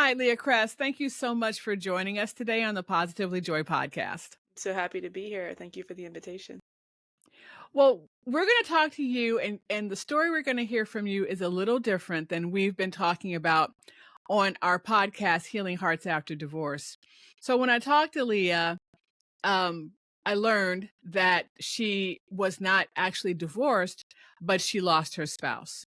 Hi, Leah Chrest. Thank you so much for joining us today on the Positively Joy podcast. So happy to be here. Thank you for the invitation. Well, we're going to talk to you, and the story we're going to hear from you is a little different than we've been talking about on our podcast, Healing Hearts After Divorce. So when I talked to Leah, um, I learned that she was not actually divorced, but she lost her spouse.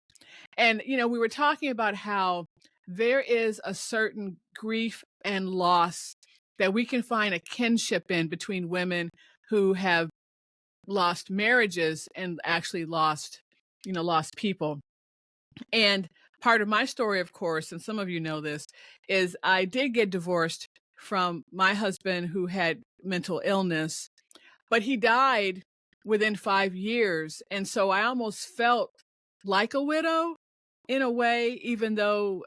And, we were talking about how there is a certain grief and loss that we can find a kinship in between women who have lost marriages and actually lost people. And part of my story, of course, and some of you know this, is I did get divorced from my husband who had mental illness, but he died within 5 years. And so I almost felt like a widow in a way, even though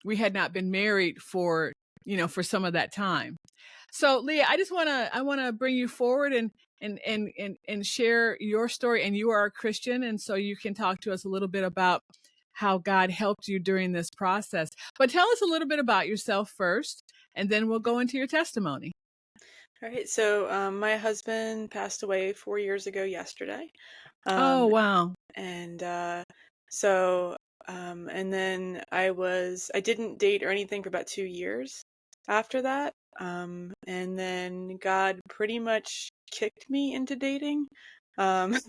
we had not been married for some of that time. So Leah, I want to bring you forward and share your story. And you are a Christian, and so you can talk to us a little bit about how God helped you during this process. But tell us a little bit about yourself first, and then we'll go into your testimony. All right. So my husband passed away 4 years ago yesterday. Oh, Um, wow. and so and then I didn't date or anything for about 2 years after that. And then God pretty much kicked me into dating. Um, I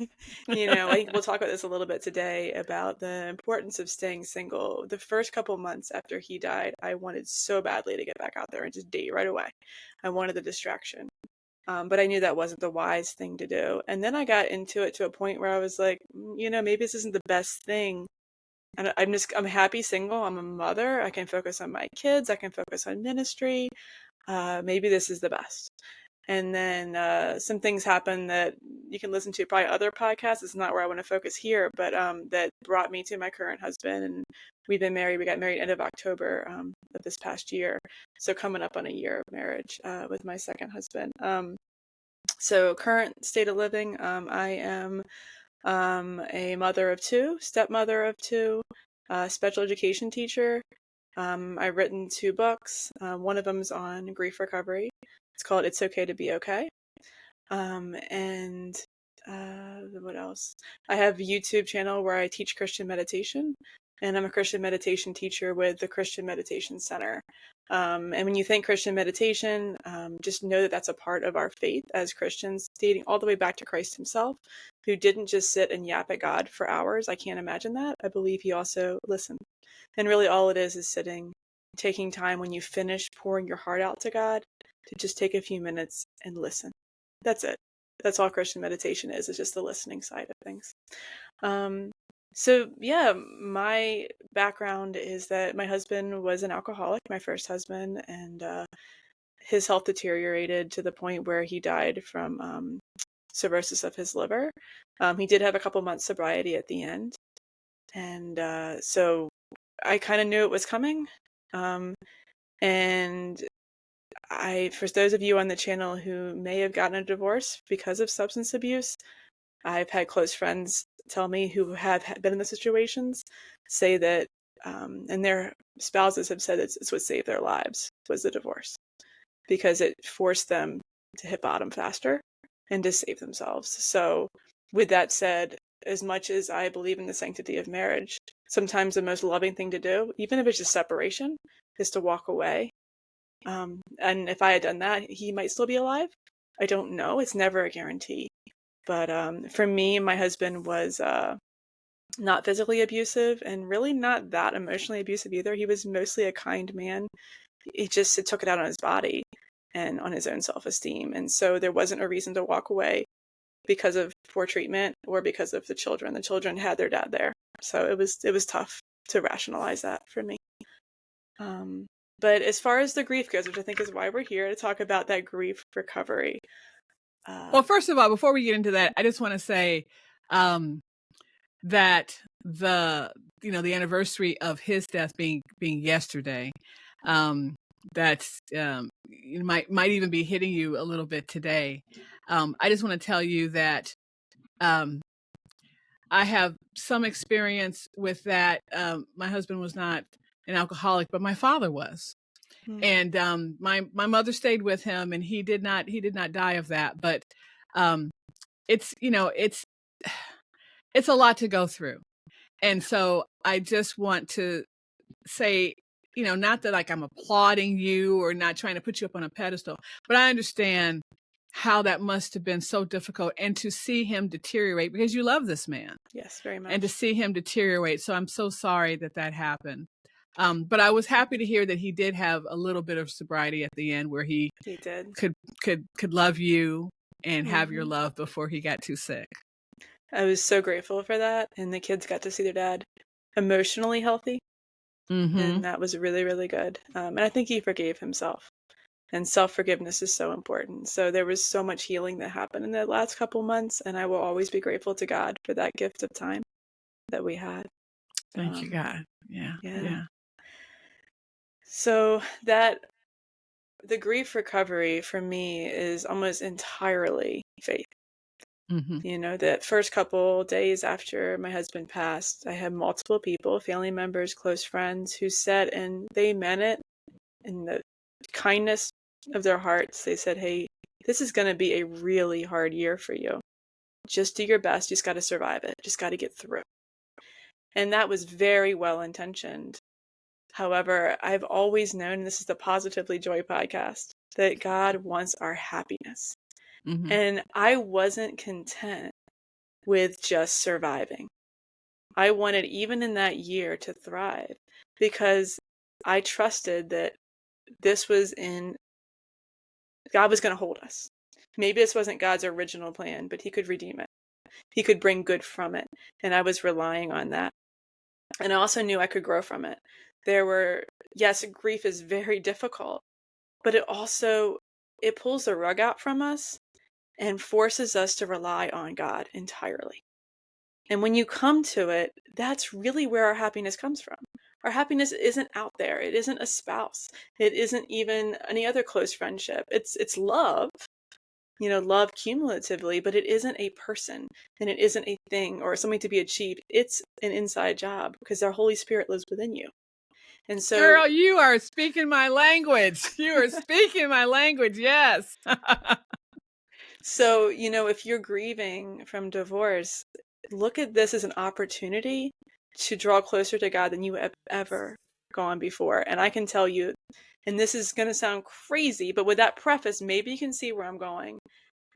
think we'll talk about this a little bit today about the importance of staying single. The first couple months after he died, I wanted so badly to get back out there and just date right away. I wanted the distraction. But I knew that wasn't the wise thing to do. And then I got into it to a point where I was like, maybe this isn't the best thing. And I'm happy single. I'm a mother. I can focus on my kids. I can focus on ministry. Maybe this is the best. And then some things happen that you can listen to probably other podcasts. It's not where I want to focus here, but that brought me to my current husband. And we've been married. We got married end of October of this past year. So coming up on a year of marriage with my second husband. So current state of living, I am a mother of two, stepmother of two, special education teacher. I've written 2 books. One of them is on grief recovery. It's called It's Okay to Be Okay. And what else? I have a YouTube channel where I teach Christian meditation, and I'm a Christian meditation teacher with the Christian Meditation Center. And when you think Christian meditation, just know that that's a part of our faith as Christians, dating all the way back to Christ himself, who didn't just sit and yap at God for hours. I can't imagine that. I believe he also listened. And really all it is sitting, taking time when you finish pouring your heart out to God to just take a few minutes and listen. That's it. That's all Christian meditation is. It's just the listening side of things. So yeah, my background is that my husband was an alcoholic, my first husband, and his health deteriorated to the point where he died from cirrhosis of his liver. He did have a couple months sobriety at the end, and so I kind of knew it was coming. And for those of you on the channel who may have gotten a divorce because of substance abuse, I've had close friends tell me who have been in the situations say that, and their spouses have said it's what saved their lives was the divorce, because it forced them to hit bottom faster and to save themselves. So with that said, as much as I believe in the sanctity of marriage, sometimes the most loving thing to do, even if it's just separation, is to walk away. And if I had done that, he might still be alive. I don't know. It's never a guarantee. But for me, my husband was not physically abusive and really not that emotionally abusive either. He was mostly a kind man. It took it out on his body and on his own self-esteem. And so there wasn't a reason to walk away because of poor treatment or because of the children. The children had their dad there. So it was tough to rationalize that for me. But as far as the grief goes, which I think is why we're here to talk about that grief recovery. Well, first of all, before we get into that, I just want to say that the anniversary of his death being yesterday, that's might even be hitting you a little bit today. I just want to tell you that I have some experience with that. My husband was not an alcoholic, but my father was. Mm. And my mother stayed with him, and he did not die of that. But um, it's it's a lot to go through. And so I just want to say, not that like I'm applauding you or not trying to put you up on a pedestal, but I understand how that must have been so difficult, and to see him deteriorate, because you love this man, Yes, very and to much. see him deteriorate. So I'm so sorry that that happened. But I was happy to hear that he did have a little bit of sobriety at the end, where he He did. could love you and have your Hmm. love before he got too sick. I was so grateful for that, and the kids got to see their dad emotionally healthy, Mm-hmm. and that was really, really good. And I think he forgave himself, and self-forgiveness is so important. So there was so much healing that happened in the last couple months, and I will always be grateful to God for that gift of time that we had. Thank you, God. Yeah, Yeah. yeah. So that the grief recovery for me is almost entirely faith. Mm-hmm. That first couple days after my husband passed, I had multiple people, family members, close friends, who said, and they meant it in the kindness of their hearts. They said, "Hey, this is going to be a really hard year for you. Just do your best. You just got to survive it. Just got to get through." And that was very well intentioned. However, I've always known, and this is the Positively Joy podcast, that God wants our happiness. Mm-hmm. And I wasn't content with just surviving. I wanted, even in that year, to thrive, because I trusted that this was in God was going to hold us. Maybe this wasn't God's original plan, but He could redeem it. He could bring good from it. And I was relying on that. And I also knew I could grow from it. Yes, grief is very difficult, but it pulls the rug out from us and forces us to rely on God entirely. And when you come to it, that's really where our happiness comes from. Our happiness isn't out there. It isn't a spouse. It isn't even any other close friendship. It's love, love cumulatively, but it isn't a person, and it isn't a thing or something to be achieved. It's an inside job, because our Holy Spirit lives within you. And so Girl, you are speaking my language. You are speaking my language. Yes. if you're grieving from divorce, look at this as an opportunity to draw closer to God than you have ever gone before. And I can tell you, and this is going to sound crazy, but with that preface, maybe you can see where I'm going.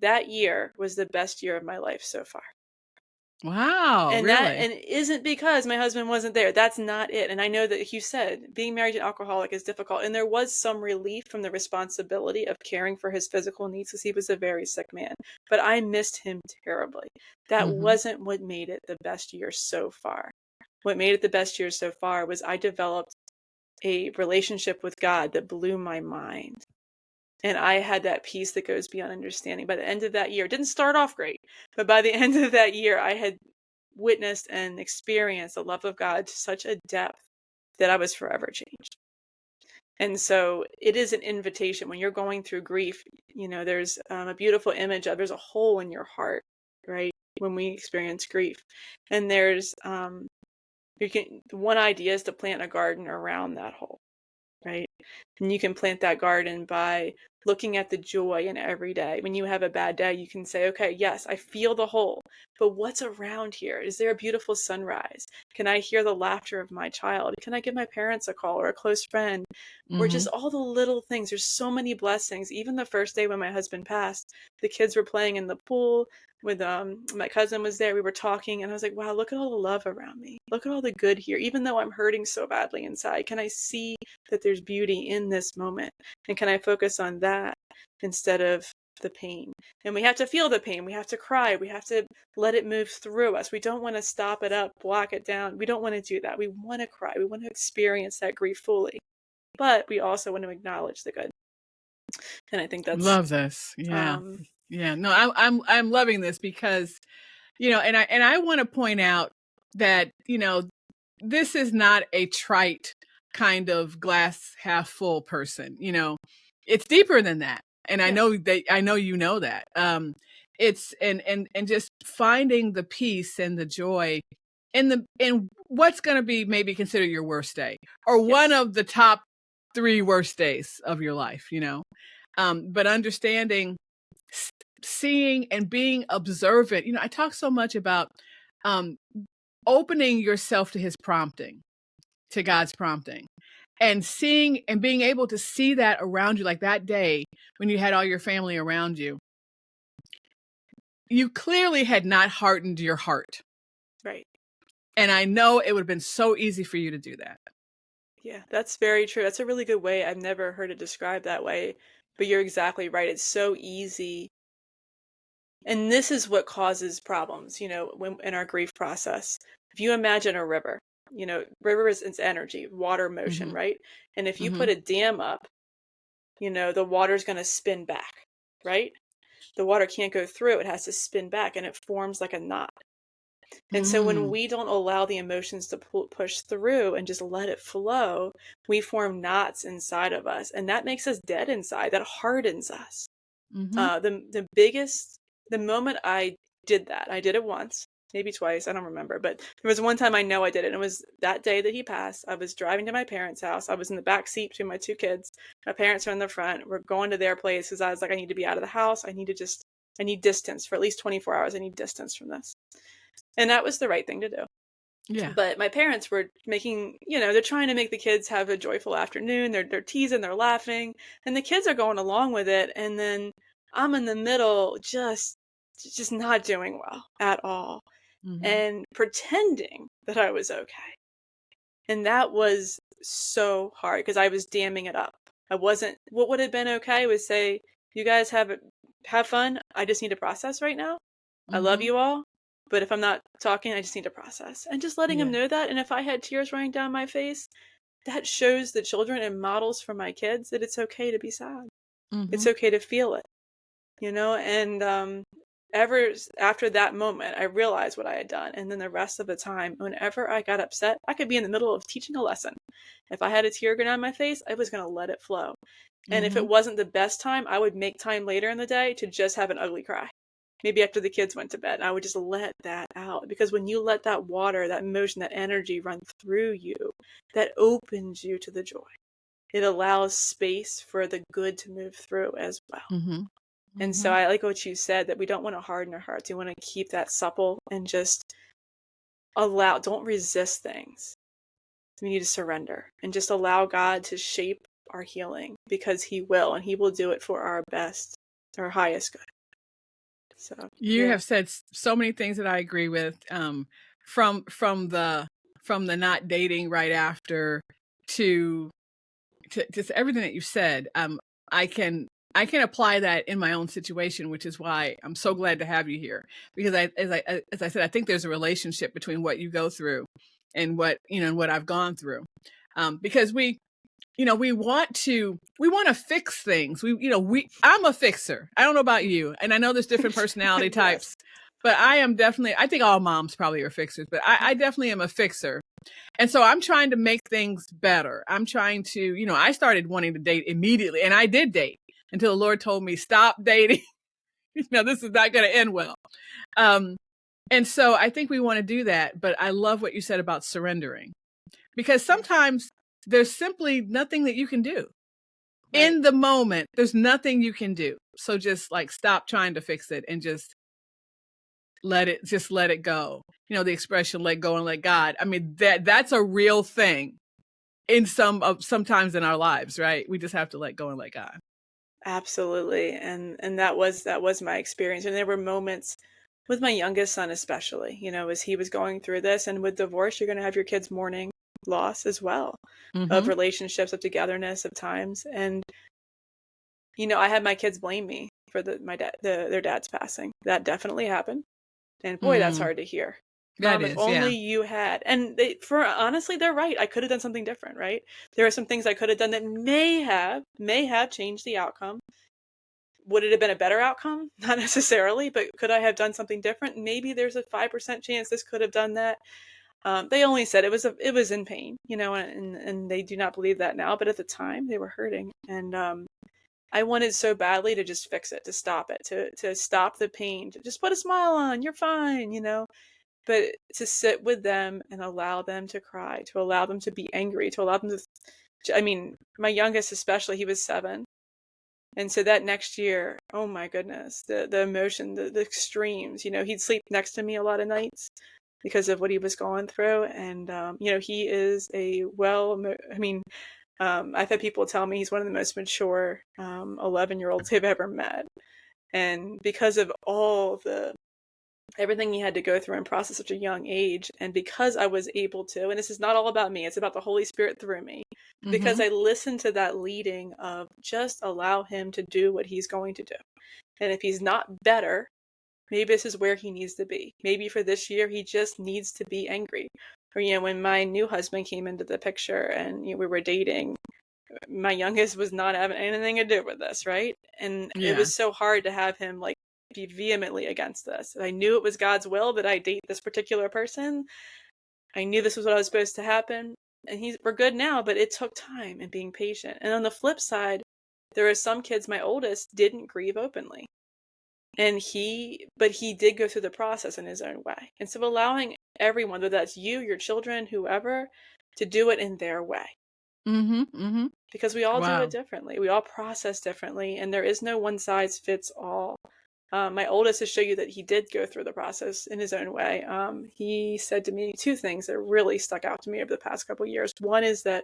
That year was the best year of my life so far. Wow, really? And it isn't because my husband wasn't there. That's not it. And I know that you said being married to an alcoholic is difficult. And there was some relief from the responsibility of caring for his physical needs, because he was a very sick man. But I missed him terribly. That Mm-hmm. wasn't what made it the best year so far. What made it the best year so far was I developed a relationship with God that blew my mind. And I had that peace that goes beyond understanding. By the end of that year, it didn't start off great, but by the end of that year, I had witnessed and experienced the love of God to such a depth that I was forever changed. And so it is an invitation when you're going through grief. There's a beautiful image of there's a hole in your heart, right? When we experience grief, and one idea is to plant a garden around that hole, right? And you can plant that garden by looking at the joy in every day. When you have a bad day, you can say, okay, yes, I feel the hole, but what's around here? Is there a beautiful sunrise? Can I hear the laughter of my child? Can I give my parents a call, or a close friend? Or Mm-hmm. just all the little things. There's so many blessings. Even the first day when my husband passed, the kids were playing in the pool with my cousin was there. We were talking, and I was like, wow, look at all the love around me. Look at all the good here. Even though I'm hurting so badly inside, can I see that there's beauty in this moment? And can I focus on that instead of the pain? And we have to feel the pain. We have to cry. We have to let it move through us. We don't want to stop it up, block it down. We don't want to do that. We want to cry. We want to experience that grief fully. But we also want to acknowledge the good. And I think that's Love this. Yeah. um Yeah. No, I'm loving this, because, and I want to point out that, this is not a trite kind of glass half full person. It's deeper than that. And yes. I know that. It's and just finding the peace and the joy in what's going to be maybe considered your worst day, or one Yes. of the top 3 worst days of your life, but understanding, seeing and being observant. I talk so much about um, opening yourself to his prompting, to God's prompting, and seeing and being able to see that around you, like that day when you had all your family around you. You clearly had not hardened your heart. Right. And I know it would have been so easy for you to do that. Yeah, that's very true. That's a really good way. I've never heard it described that way, but you're exactly right. It's so easy. And this is what causes problems, when in our grief process. If you imagine a river, river is its energy, water motion, Mhm. right? And if you put Mhm. a dam up, the water's going to spin back, right? The water can't go through, it has to spin back and it forms like a knot. And so when Mm. we don't allow the emotions to push through and just let it flow, we form knots inside of us. And that makes us dead inside. That hardens us. Mhm. The moment I did that, I did it once, maybe twice, I don't remember, but there was one time I know I did it. And it was that day that he passed. I was driving to my parents' house. I was in the back seat between my 2 kids. My parents are in the front. We're going to their place because I was like, I need to be out of the house. I need distance for at least 24 hours. I need distance from this. And that was the right thing to do. Yeah. But my parents were making, they're trying to make the kids have a joyful afternoon. They're teasing, they're laughing, and the kids are going along with it. And then I'm in the middle, just not doing well at all, Mhm. and pretending that I was okay. And that was so hard because I was damming it up. I wasn't. What would have been okay was say, "You guys have fun. I just need to process right now. I love Mhm. you all, but if I'm not talking, I just need to process." And just letting him Yeah. know that. And if I had tears running down my face, that shows the children and models for my kids that it's okay to be sad. It's Mhm. okay to feel it, and ever after that moment, I realized what I had done. And then the rest of the time, whenever I got upset, I could be in the middle of teaching a lesson. If I had a tear go down my face, I was going to let it flow. And if it Mhm. wasn't the best time, I would make time later in the day to just have an ugly cry. Maybe after the kids went to bed, I would just let that out. Because when you let that water, that emotion, that energy run through you, that opens you to the joy. It allows space for the good to move through as well. Mhm. And so Mhm. I like what you said, that we don't want to harden our hearts. We want to keep that supple and just don't resist things. We need to surrender and just allow God to shape our healing, because He will, and He will do it for our best, our highest good. So, You yeah. have said so many things that I agree with. From the not dating right after to just everything that you said. I can I can apply that in my own situation, which is why I'm so glad to have you here. Because as I said, I think there's a relationship between what you go through and what I've gone through. Because we want to fix things. I'm a fixer. I don't know about you. And I know there's different personality Yes. types, but I think all moms probably are fixers, but I definitely am a fixer. And so I'm trying to make things better. I'm trying to, I started wanting to date immediately, and I did date until the Lord told me, stop dating. This is not going to end well. Um, and so I think we want to do that, but I love what you said about surrendering, because Yeah. sometimes there's simply nothing that you can do Right. in the moment. There's nothing you can do. So just like stop trying to fix it and just let it go. The expression let go and let God. I mean, that's a real thing sometimes in our lives, right? We just have to let go and let God. Absolutely. And that was my experience. And there were moments with my youngest son, especially, as he was going through this. And with divorce, you're going to have your kids mourning loss as well, of Mhm. relationships, of togetherness, of times. And I had my kids blame me for their dad's passing. That definitely happened. And boy, that's Mm. hard to hear. That If is, yeah. only you had. And honestly, they're right. I could have done something different, right? There are some things I could have done that may have changed the outcome. Would it have been a better outcome? Not necessarily, but could I have done something different? Maybe there's a 5% chance this could have done that. They only said it was in pain, and they do not believe that now. But at the time, they were hurting, and I wanted so badly to just fix it, to stop it, to stop the pain, to just put a smile on. You're fine. but to sit with them and allow them to cry, to allow them to be angry, to allow them to, I mean, my youngest especially, he was 7. And so that next year, oh my goodness, the emotion, the extremes, he'd sleep next to me a lot of nights because of what he was going through. And, he is I've had people tell me he's one of the most mature 11-year-olds they've ever met. And because of everything he had to go through and process at such a young age, and because I was able to, and this is not all about me, it's about the Holy Spirit through me, because I listened to that leading of just allow him to do what he's going to do. And if he's not better, maybe this is where he needs to be. Maybe for this year, he just needs to be angry. Or, when my new husband came into the picture and we were dating, my youngest was not having anything to do with this, right? And it Yeah. was so hard to have him be vehemently against this. I knew it was God's will that I date this particular person. I knew this was what was supposed to happen. And we're good now, but it took time and being patient. And on the flip side, there are some kids, my oldest didn't grieve openly. But he did go through the process in his own way. And so allowing everyone, whether that's you, your children, whoever, to do it in their way. Because we all do it Wow. differently. We all process differently, and there is no one size fits all. My oldest, to show you that he did go through the process in his own way, he said to me 2 things that really stuck out to me over the past couple of years. One is that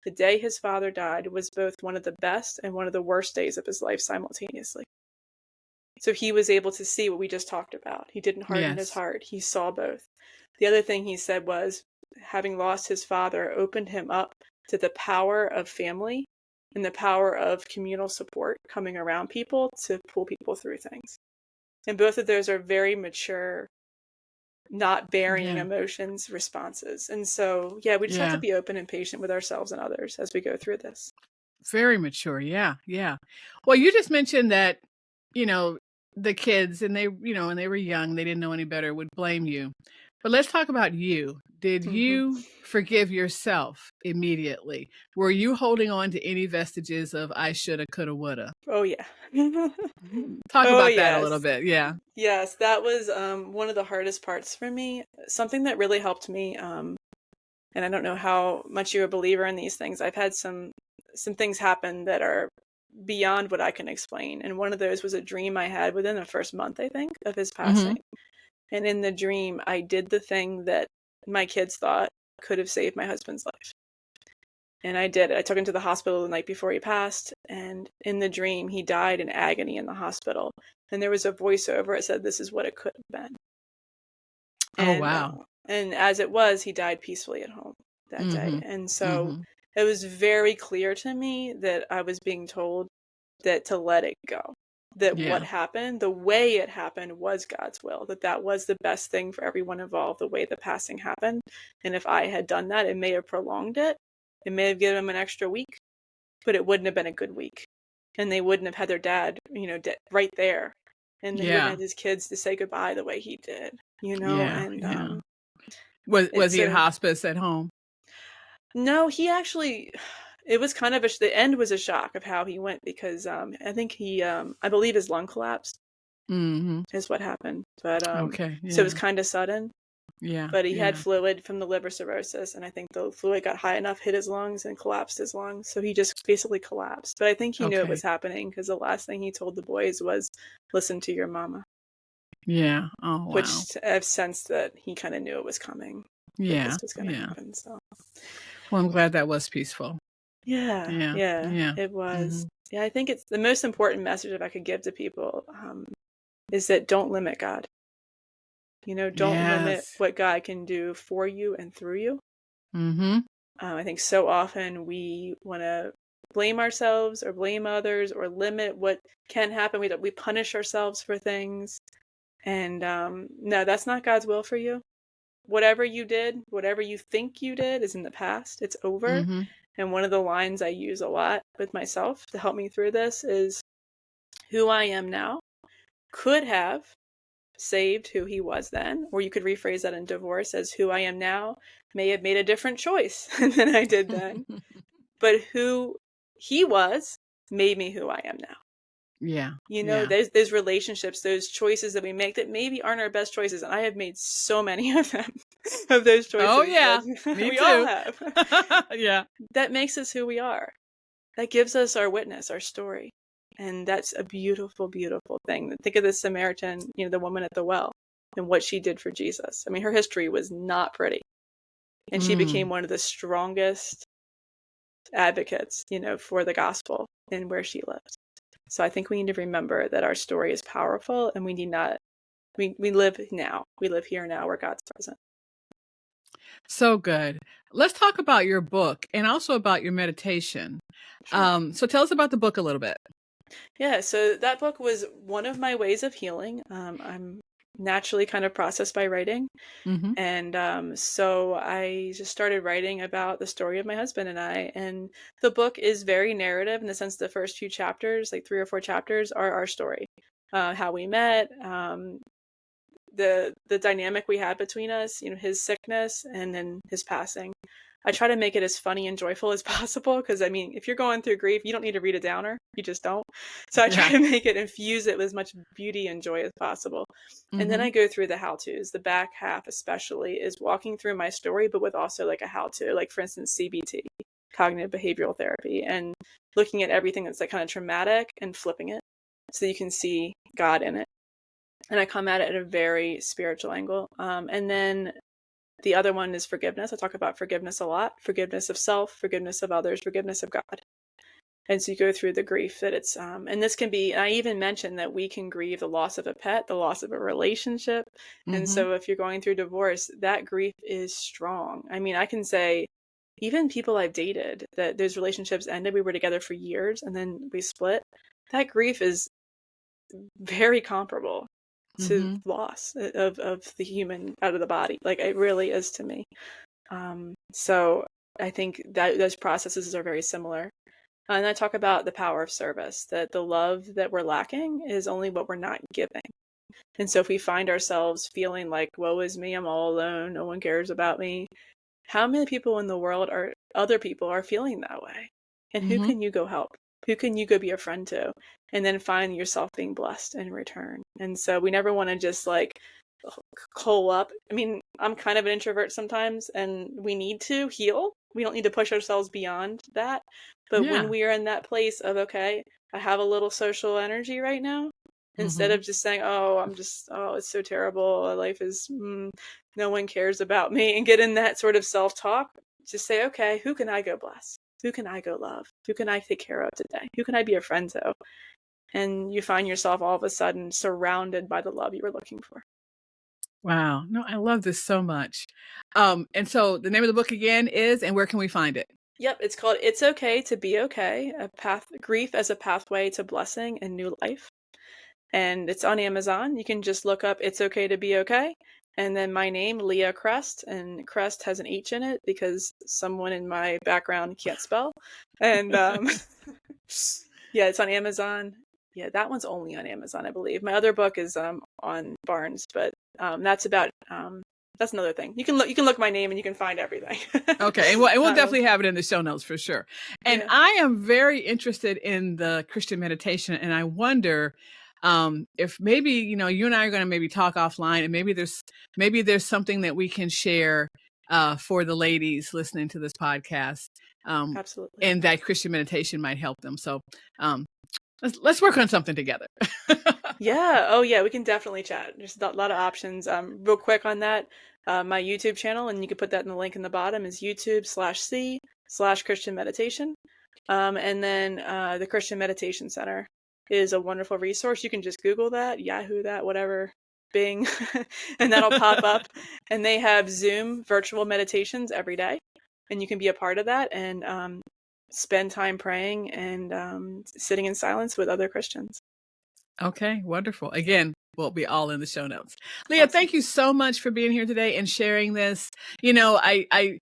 the day his father died was both one of the best and one of the worst days of his life simultaneously. So he was able to see what we just talked about. He didn't harden his Yes. heart. He saw both. The other thing he said was having lost his father opened him up to the power of family and the power of communal support coming around people to pull people through things. And both of those are very mature, not burying Yeah. emotions responses. And so, yeah, we just have to Yeah. be open and patient with ourselves and others as we go through this. Very mature. Yeah. Yeah. Well, you just mentioned that, you know, the kids and they, when they were young, they didn't know any better, would blame you. But let's talk about you. Did Mm-hmm. you forgive yourself immediately? Were you holding on to any vestiges of I shoulda, coulda, woulda? Oh, yeah. Talk Oh, about that a little yes. bit. Yeah. Yes, that was one of the hardest parts for me. Something that really helped me, and I don't know how much you're a believer in these things. I've had some things happen that are beyond what I can explain. And one of those was a dream I had within the first month, I think, of his Mhm. passing. And in the dream, I did the thing that my kids thought could have saved my husband's life. And I did it. I took him to the hospital the night before he passed, and in the dream, he died in agony in the hospital. And there was a voiceover that said, "This is what it could have been." Oh, And wow. as it was, he died peacefully at home that day. Mhm. And so Mhm. it was very clear to me that I was being told that to let it go. That what Yeah. happened, the way it happened, was God's will. That was the best thing for everyone involved, the way the passing happened. And if I had done that, it may have prolonged it. It may have given him an extra week, but it wouldn't have been a good week. And they wouldn't have had their dad, right there. And he wouldn't Yeah. have his kids to say goodbye the way he did, Yeah. and Yeah. Was it's he in so hospice at home? no, he actually, it was kind of the end was a shock of how he went because I think I believe his lung collapsed Mhm. is what happened. But Okay. so it was Yeah. kind of sudden, Yeah. but he had Yeah. fluid from the liver cirrhosis, and I think the fluid got high enough, hit his lungs, and collapsed his lungs. So he just basically collapsed. But I think he knew it Okay. was happening because the last thing he told the boys was, "Listen to your mama," Yeah. Oh, wow. which I've sensed that he kind of knew it was coming, that this Yeah. was going to Yeah. happen. So Well, I'm glad that was peaceful. yeah, Yeah. yeah, Yeah. it was. Mhm. Yeah, I think it's the most important message if I could give to people is that don't limit God. Don't limit Yes. what God can do for you and through you. Mhm. I think so often we want to blame ourselves or blame others or limit what can happen. We punish ourselves for things. And no, that's not God's will for you. Whatever you did, whatever you think you did is in the past. It's over. Mhm. And one of the lines I use a lot with myself to help me through this is who I am now could have saved who he was then, or you could rephrase that in divorce as who I am now may have made a different choice than I did then, but who he was made me who I am now. Yeah. You know, Yeah. those relationships, those choices that we make that maybe aren't our best choices. And I have made so many of them, of those Oh, choices yeah. that Me we all too. have. Yeah. That makes us who we are. That gives us our witness, our story. And that's a beautiful, beautiful thing. Think of the Samaritan, the woman at the well and what she did for Jesus. I mean, her history was not pretty. And she became Mm. one of the strongest advocates, for the gospel in where she lives. So I think we need to remember that our story is powerful and we need not, we live now. We live here now where God's present. So good. Let's talk about your book and also about your meditation. Sure. So tell us about the book a little bit. Yeah, so that book was one of my ways of healing. I'm naturally kind of processed by writing. Mm-hmm. And so I just started writing about the story of my husband and I. And the book is very narrative in the sense the first few chapters, like 3 or 4 chapters, are our story. How we met, the dynamic we had between us, his sickness and then his passing. I try to make it as funny and joyful as possible because I mean, if you're going through grief, you don't need to read a downer. You just don't. So I try Yeah. to make it infuse it with as much beauty and joy as possible. And then Mm-hmm. I go through the how-tos. The back half especially is walking through my story, but with also like a how-to, like for instance, CBT, cognitive behavioral therapy, and looking at everything that's like kind of traumatic and flipping it so you can see God in it. And I come at it at a very spiritual angle. And then the other one is forgiveness. I talk about forgiveness a lot: forgiveness of self, forgiveness of others, forgiveness of God. And so you go through the grief that it's, and this can be, and I even mentioned that we can grieve the loss of a pet, the loss of a relationship. And Mm-hmm. so if you're going through divorce, that grief is strong. I mean, I can say, even people I've dated, that those relationships ended, we were together for years and then we split. That grief is very comparable to Mm-hmm. loss of the human out of the body. Like it really is to me. So I think that those processes are very similar. And I talk about the power of service, that the love that we're lacking is only what we're not giving. And so if we find ourselves feeling like, woe is me, I'm all alone, no one cares about me, how many people in the world are other people are feeling that way? And who Mm-hmm. can you go help? Who can you go be a friend to? And then find yourself being blessed in return. And so we never want to just like hole up. I mean, I'm kind of an introvert sometimes and we need to heal. We don't need to push ourselves beyond that. But when Yeah. we are in that place of, okay, I have a little social energy right now, instead Mm-hmm. of just saying, oh, it's so terrible. Life is, no one cares about me, and get in that sort of self talk, just say, okay, who can I go bless? Who can I go love? Who can I take care of today? Who can I be a friend to? And you find yourself all of a sudden surrounded by the love you were looking for. Wow. No, I love this so much. And so the name of the book again is, and where can we find it? Yep, it's called It's Okay to Be Okay, a path grief as a pathway to blessing and new life. And it's on Amazon. You can just look up It's Okay to Be Okay. And then my name, Leah Chrest, and Crest has an H in it because someone in my background can't spell. And yeah, it's on Amazon. Yeah, that one's only on Amazon, I believe. My other book is on Barnes, but that's about that's another thing. You can look my name and you can find everything. Okay, and we'll um, definitely have it in the show notes for sure. And yeah, I am very interested in the Christian meditation, and I wonder if maybe you and I are going to maybe talk offline, and maybe there's something that we can share for the ladies listening to this podcast, um, absolutely. and that Christian meditation might help them. So um, let's work on something together. Yeah. Oh, yeah. We can definitely chat. There's a lot of options. Real quick on that, my YouTube channel, and you can put that in the link in the bottom, is YouTube/C/Christian meditation. And then the Christian Meditation Center is a wonderful resource. You can just Google that, Yahoo that, whatever, Bing, and that'll pop up. And they have Zoom virtual meditations every day, and you can be a part of that and spend time praying and sitting in silence with other Christians. Okay, wonderful. Again, we'll be all in the show notes. Leah, Awesome. thank you so much for being here today and sharing this. You know, I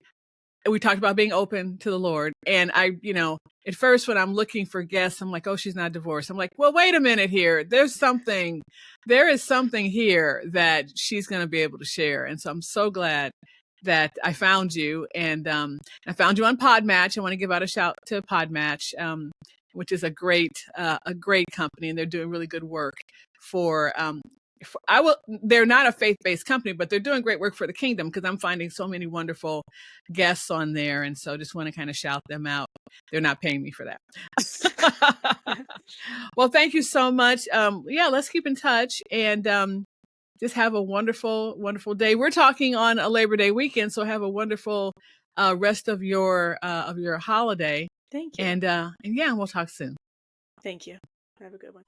we talked about being open to the Lord, and at first when I'm looking for guests, I'm like, oh, she's not divorced. I'm like, well, wait a minute here. There is something here that she's going to be able to share, and so I'm so glad that I found you, and I found you on Podmatch. I want to give out a shout to Podmatch. which is a great company, and they're doing really good work for. They're not a faith-based company, but they're doing great work for the kingdom, because I'm finding so many wonderful guests on there. And so just want to kind of shout them out. They're not paying me for that. Well, thank you so much. Yeah, let's keep in touch, and just have a wonderful, wonderful day. We're talking on a Labor Day weekend, so have a wonderful rest of your holiday. Thank you. And yeah, we'll talk soon. Thank you. Have a good one.